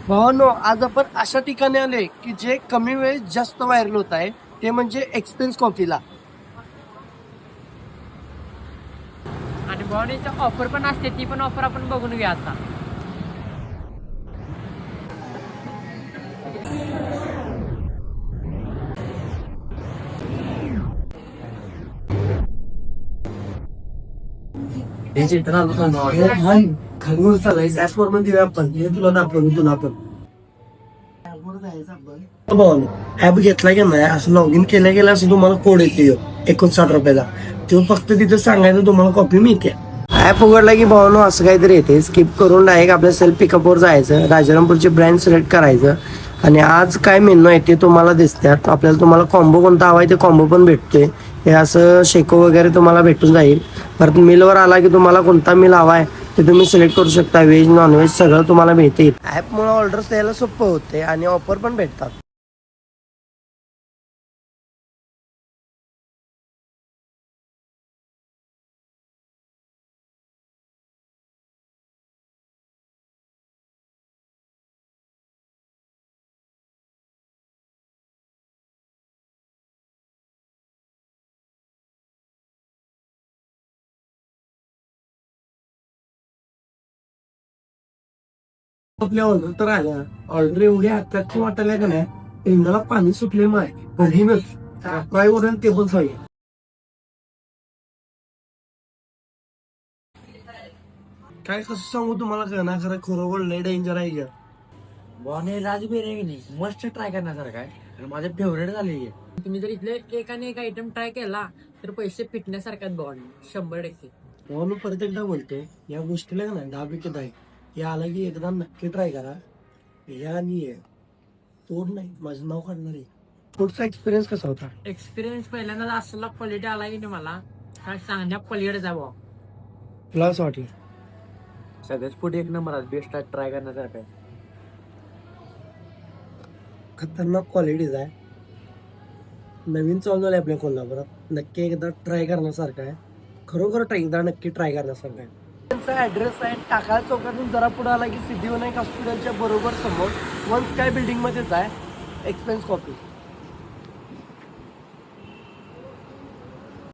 भावांनो, आज आपण अशा ठिकाणी आले की जे कमी वेळेत जास्त व्हायरल होत आहे, ते म्हणजे एक्सपेन्स कॉफीला. आणि बॉडीची ऑफर पण असते, ती पण ऑफर आपण बघून घेऊ आता. ऍप घेतला की नाही, असं लॉग इन केल्या गेल्या असं तुम्हाला कोड येते 59 रुपयाला. तो फक्त तिथं सांगायचं तुम्हाला कॉपी मिळते. ऍप उघडला की भावानो असं काहीतरी येते. स्किप करून डायरेक्ट आपल्या सेल्फ पिकअपवर जायचं, राजारामपूरचे ब्रँड सिलेक्ट करायचं आणि आज काय मेनू आहे ते तुम्हाला दिसतात. आपल्याला तुम्हाला कॉम्बो कोणता हवा आहे ते कॉम्बो पण भेटतोय. हे असं शेको वगैरे तुम्हाला भेटून जाईल. परत मिलवर आला की तुम्हाला कोणता मिल हवा आहे ते तुम्ही सिलेक्ट करू शकता. व्हेज नॉनव्हेज सगळं तुम्हाला मिळते. ऍपमुळे ऑर्डर्स द्यायला सोपं होते आणि ऑफर पण भेटतात. आपल्या ऑर्डर तर आल्या. ऑर्डर एवढी अट्रॅक्टिव्ह वाटायला का नाही, इंदाला पाणी सुटले माय बघूनच काय वरून ते पण सांग. काय कसं सांगू तुम्हाला, कळणार खरं खरोखर लय डेंजर आहे का. बॉने राजबीर आहे की नाही, मस्त ट्राय करण्यासारखं आहे आणि माझे फेवरेट झाले. तुम्ही जर इथले एक आणि एक आयटम ट्राय केला तर पैसे फिटण्यासारख्यात बॉडी 100%. म्हणून परत एकदा बोलतोय, या गोष्टीला का नाही 10 पैकी 10. हे आलं की एकदा नक्की ट्राय करा. या आणि तोड नाही, माझं नाव काढणार आहे. पुढचा एक्सपिरियन्स कसा होता? एक्सपिरियन्स पहिल्यांदा असला क्वालिटी आला की नाही, मला काय सांगण्या पलीकडे जावं. तुला असं वाटलं? सगळ्याच पुढे एक नंबर बेस्ट आहे, ट्राय करण्यासारखं आहे. खतरनाक क्वालिटीज आहे. नवीन चालू झालं आपल्या कोल्हापुरात. नक्की एकदा ट्राय करण्यासारखं आहे. खरोखर एकदा नक्की ट्राय करण्यासारखं आहे. त्यांचा ऍड्रेस आहे टाकाळ चौकातून जरा पुढे आला की सिद्धिविनायक हॉस्पिटलच्या बरोबर समोर वन स्काय बिल्डिंग मध्येच आहे एक्सपेन्स कॉफी.